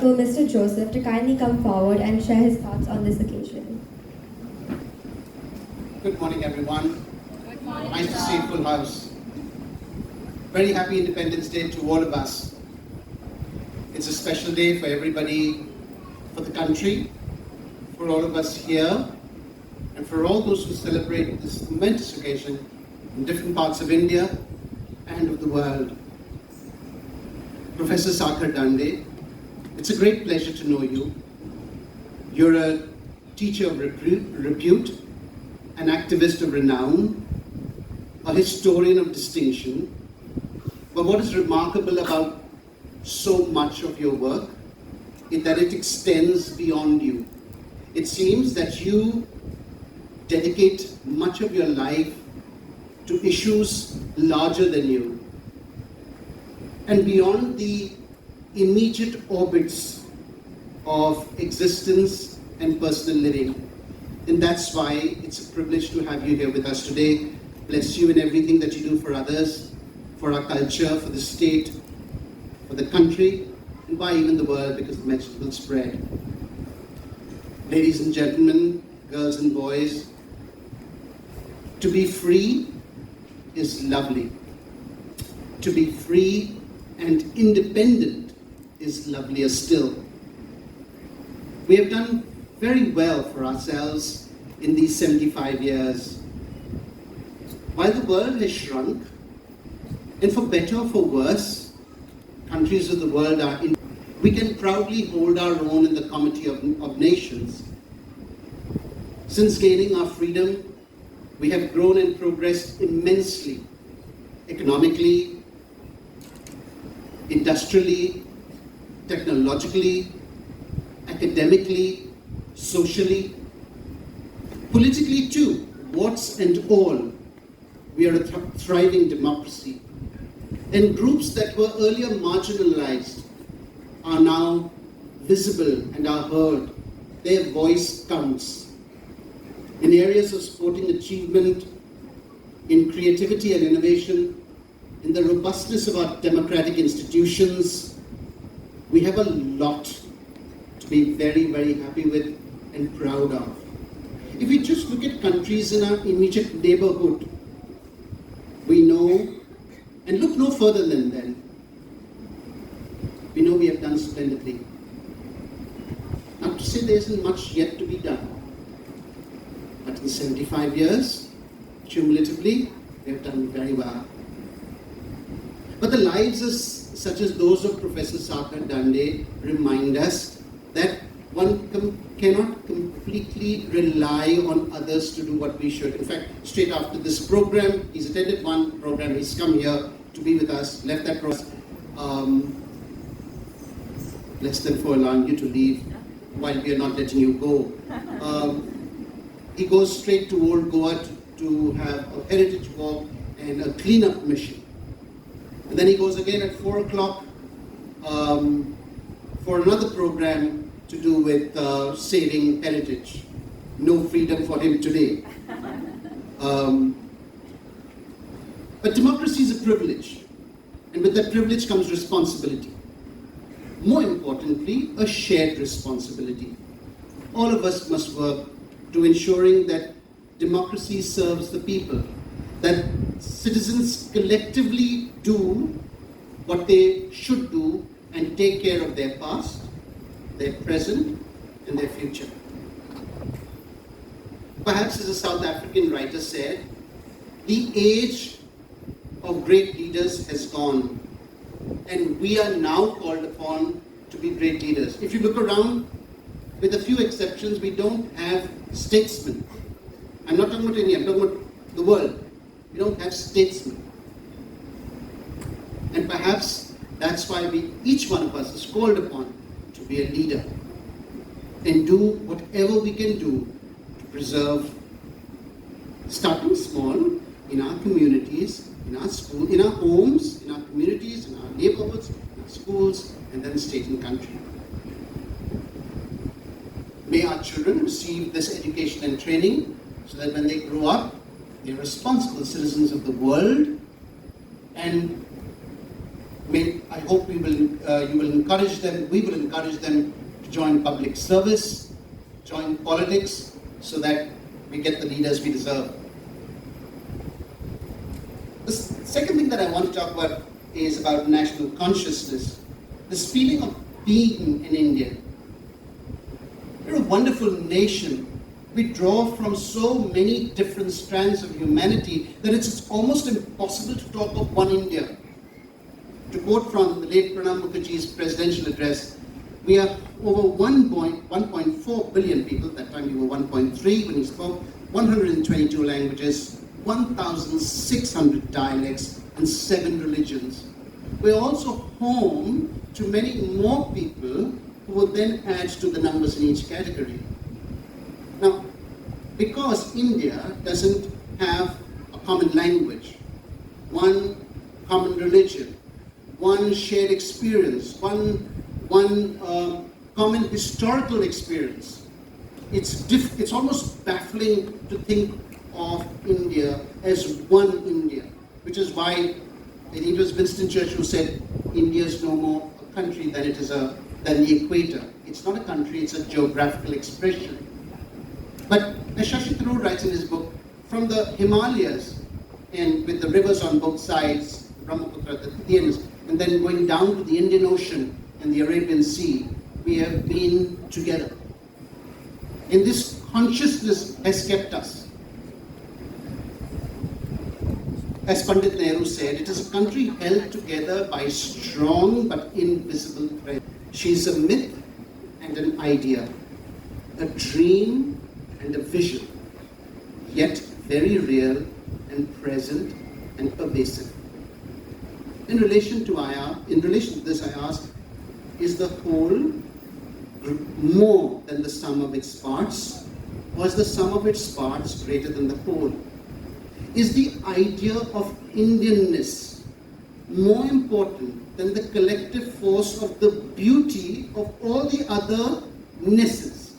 Honorable Mr. Joseph to kindly come forward and share his thoughts on this occasion. Good morning, everyone. Good morning. Nice to see a full house. Very happy Independence Day to all of us. It's a special day for everybody, for the country, for all of us here, and for all those who celebrate this momentous occasion in different parts of India and of the world. Professor Sakhar Dande, it's a great pleasure to know you. You're a teacher of repute, an activist of renown, a historian of distinction. But what is remarkable about so much of your work is that it extends beyond you. It seems that you dedicate much of your life to issues larger than you and beyond the immediate orbits of existence and personal living. And that's why it's a privilege to have you here with us today. Bless you in everything that you do for others, for our culture, for the state, for the country, and why even the world, because the message will spread. Ladies and gentlemen, girls and boys, to be free is lovely. To be free and independent is lovelier still. We have done very well for ourselves in these 75 years. While the world has shrunk, and for better or for worse, countries of the world are in, we can proudly hold our own in the Committee of Nations. Since gaining our freedom, we have grown and progressed immensely, economically, industrially, technologically, academically, socially, politically too, warts and all. We are a thriving democracy. And groups that were earlier marginalized are now visible and are heard. Their voice counts. In areas of sporting achievement, in creativity and innovation, in the robustness of our democratic institutions, we have a lot to be very, very happy with and proud of. If we just look at countries in our immediate neighborhood, we know, and look no further than them, we know we have done splendidly. Not to say there isn't much yet to be done, but in 75 years, cumulatively, we have done very well. But the lives such as those of Professor Sakhar Dande remind us that one cannot completely rely on others to do what we should. In fact, straight after this program, he's attended one program, he's come here to be with us, left that process. Less than for allowing you to leave while we are not letting you go. He goes straight to Old Goa to have a heritage walk and a cleanup mission. And then he goes again at 4 o'clock for another program to do with saving heritage. No freedom for him today. But democracy is a privilege. And with that privilege comes responsibility. More importantly, a shared responsibility. All of us must work to ensuring that democracy serves the people, that citizens collectively do what they should do and take care of their past, their present, and their future. Perhaps, as a South African writer said, the age of great leaders has gone, and we are now called upon to be great leaders. If you look around, with a few exceptions, we don't have statesmen. I'm not talking about India, I'm talking about the world. We don't have statesmen. And perhaps that's why each one of us is called upon to be a leader and do whatever we can do to preserve, starting small, in our communities, in our school, in our homes, in our communities, in our neighborhoods, in our schools, and then state and country. May our children receive this education and training so that when they grow up, they're responsible citizens of the world, and may I hope you will encourage them, we will encourage them to join public service, join politics, so that we get the leaders we deserve. The second thing that I want to talk about is about national consciousness. This feeling of being an Indian. We're a wonderful nation. We draw from so many different strands of humanity that it's almost impossible to talk of one India. To quote from the late Pranab Mukherjee's presidential address, we are over 1.4 billion people. That time we were 1.3 when he spoke, 122 languages, 1,600 dialects, and 7 religions. We're also home to many more people who will then add to the numbers in each category. Now, because India doesn't have a common language, one common religion, one shared experience, one common historical experience, it's almost baffling to think of India as one India, which is why I think it was Winston Churchill who said, India is no more a country than the equator. It's not a country, it's a geographical expression. But as Shashi Tharoor writes in his book, from the Himalayas, and with the rivers on both sides, Brahmaputra, the Thames, and then going down to the Indian Ocean and the Arabian Sea, we have been together. And this consciousness has kept us. As Pandit Nehru said, it is a country held together by strong but invisible thread. She is a myth and an idea, a dream and a vision, yet very real and present and pervasive. In relation to this, I ask, is the whole more than the sum of its parts, or is the sum of its parts greater than the whole? Is the idea of Indianness more important than the collective force of the beauty of all the other nesses?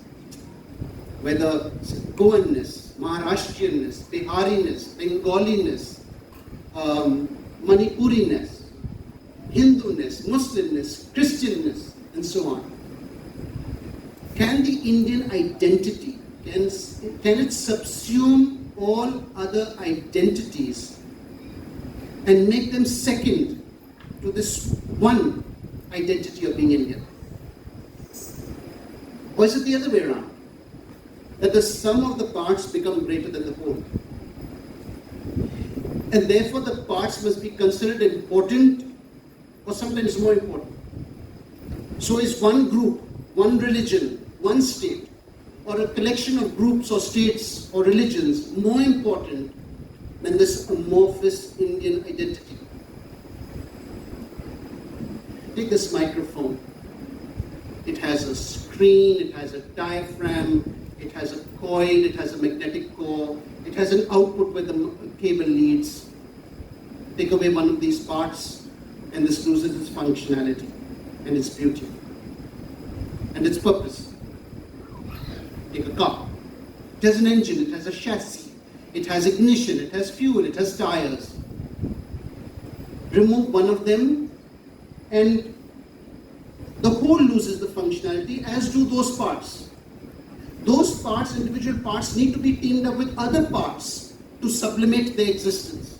Whether Goanness, Maharashtrianness, Bihariness, Bengaliness, Manipuriness, Hinduness, Muslimness, Christianness, and so on. Can the Indian identity, can it subsume all other identities and make them second to this one identity of being Indian? Or is it the other way around? That the sum of the parts become greater than the whole. And therefore the parts must be considered important or sometimes more important. So is one group, one religion, one state, or a collection of groups or states or religions more important than this amorphous Indian identity? Take this microphone. It has a screen, it has a diaphragm, it has a coil, it has a magnetic core, it has an output where the cable leads. Take away one of these parts and this loses its functionality and its beauty and its purpose. Take a car. It has an engine, it has a chassis, it has ignition, it has fuel, it has tires. Remove one of them and the whole loses the functionality, as do those parts. Those parts, individual parts, need to be teamed up with other parts to sublimate their existence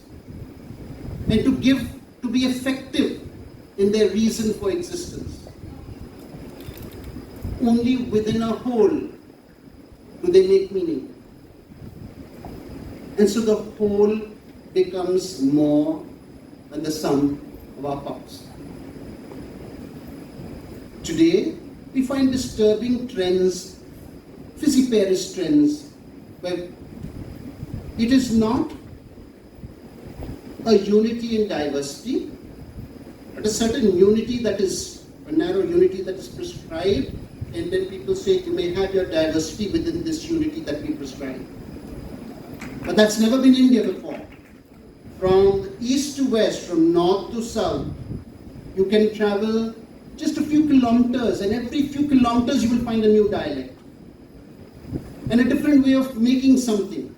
and to be effective in their reason for existence. Only within a whole do they make meaning. And so the whole becomes more than the sum of our parts. Today, we find disturbing trends, Fissiparist trends, where it is not a unity in diversity, but a certain unity that is, a narrow unity that is prescribed, and then people say you may have your diversity within this unity that we prescribe. But that's never been India before. From east to west, from north to south, you can travel just a few kilometers, and every few kilometers you will find a new dialect and a different way of making something.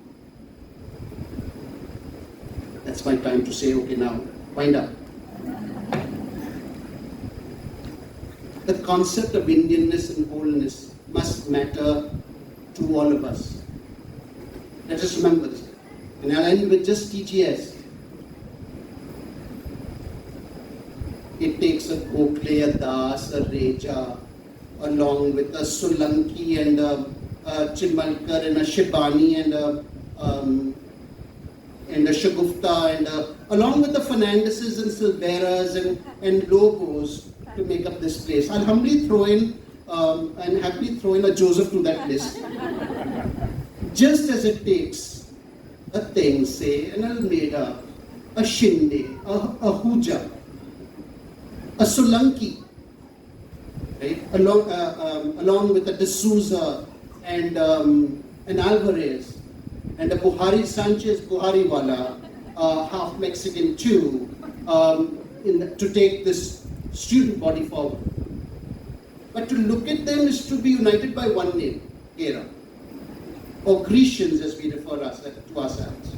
That's my time to say, okay, now, wind up. the concept of Indianness and wholeness must matter to all of us. Let us remember this. And I'll end with just TGS. It takes a Gokhale, a Das, a Reja, along with a Solanki and a Chimalkar and a Shibani and a Shagufta and along with the Fernandeses and Silveras and Lobos to make up this place. I'll humbly throw in and happily throw in a Joseph to that list. Just as it takes a Tengse, an Almeida, a Shinde, a Huja, a Solanki, right? Along with a D'Souza and an Alvarez and a Buhari Sanchez, Buhariwala, half Mexican too, to take this student body forward. But to look at them is to be united by one name, Gera, or Grecians as we refer to ourselves.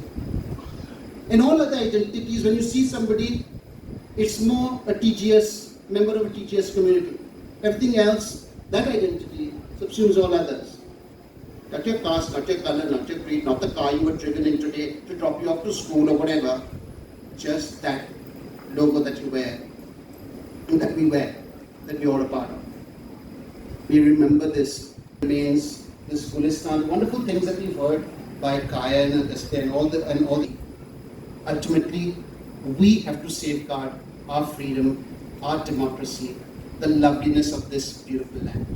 And all other identities, when you see somebody, it's more a TGS, member of a TGS community. Everything else, that identity subsumes all others. Not your caste, not your color, not your creed, not the car you were driven in today to drop you off to school or whatever. Just that logo that you wear, and that we wear, that we are a part of. We remember this remains this Gulistan, wonderful things that we've heard by Kaya and Agastya and all the. Ultimately, we have to safeguard our freedom, our democracy, the loveliness of this beautiful land.